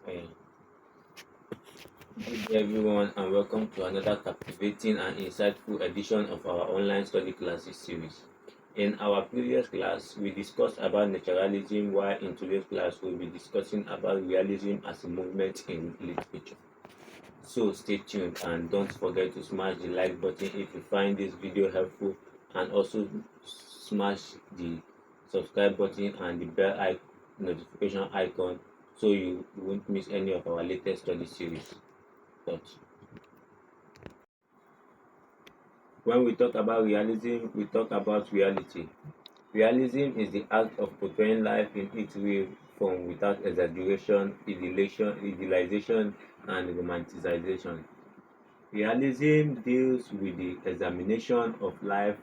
Hey, good day everyone, and welcome to another captivating and insightful edition of our online study classes series. In our previous class, we discussed about naturalism, while in today's class, we'll be discussing about realism as a movement in literature. So stay tuned and don't forget to smash the like button if you find this video helpful, and also smash the subscribe button and the notification icon so you won't miss any of our latest study series. But when we talk about realism, we talk about reality. Realism is the act of portraying life in its real form without exaggeration, idealization, and romanticization. Realism deals with the examination of life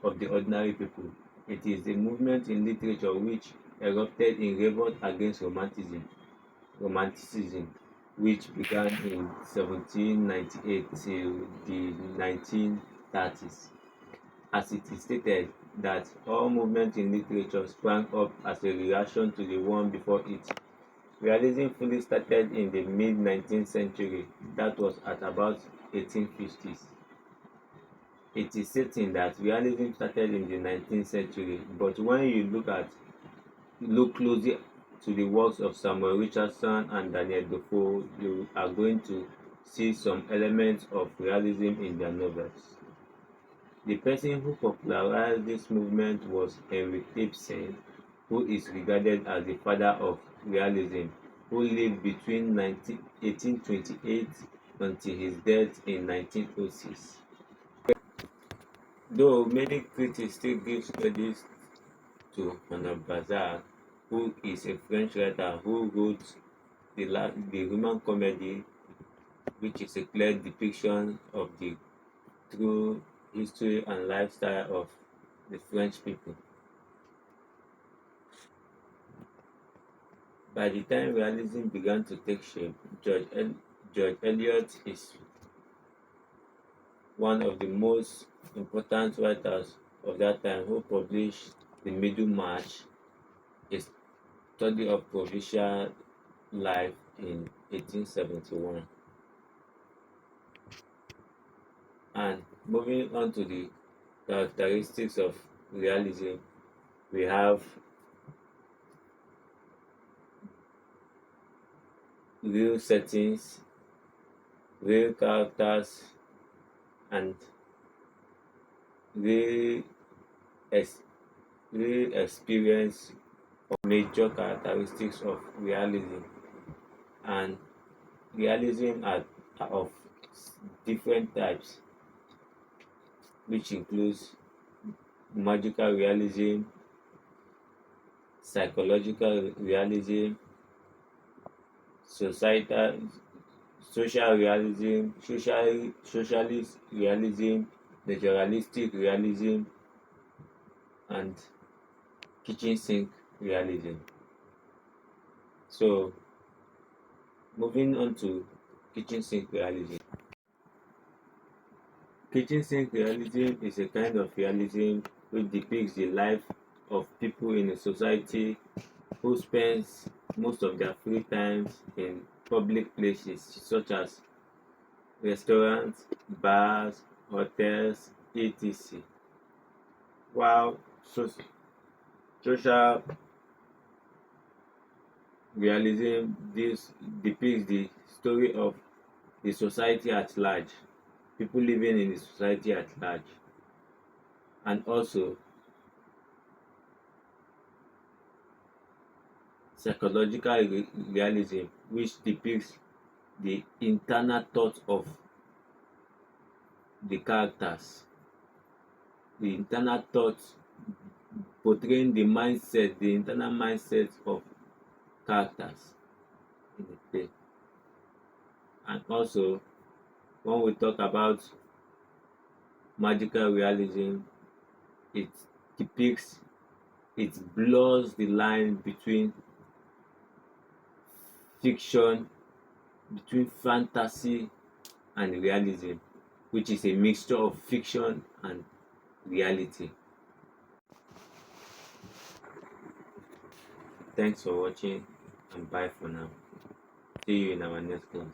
of the ordinary people. It is a movement in literature which erupted in revolt against romanticism, which began in 1798 till the 1930s. As it is stated that all movements in literature sprang up as a reaction to the one before it. Realism fully started in the mid-19th century, that was at about 1850s. It is certain that realism started in the 19th century, but when you look closely to the works of Samuel Richardson and Daniel Defoe, you are going to see some elements of realism in their novels. The person who popularized this movement was Henrik Ibsen, who is regarded as the father of realism, who lived between 1828 until his death in 1906. Though many critics still give credit to Balzac, who is a French writer who wrote the Roman comedy, which is a clear depiction of the true history and lifestyle of the French people. By the time realism began to take shape, George Eliot is one of the most important writers of that time, who published The Middlemarch, a study of provincial life, in 1871. And moving on to the characteristics of realism, we have real settings, real characters, and real, ex- real experience of major characteristics of realism. And realism are of different types, which includes magical realism, psychological realism, societal social realism, socialist realism, naturalistic realism, and kitchen sink realism. So moving on to kitchen sink realism. Kitchen sink realism is a kind of realism which depicts the life of people in a society who spends most of their free times in public places such as restaurants, bars, hotels, etc. While social realism this depicts the story of the society at large, people living in the society at large, and also psychological realism, which depicts the internal thoughts of the characters, the internal thoughts portraying the internal mindset of characters in the play. And also, when we talk about magical realism, it depicts, it blurs the line between fiction, between fantasy and realism, which is a mixture of fiction and reality. Thanks for watching, and bye for now. See you in our next class.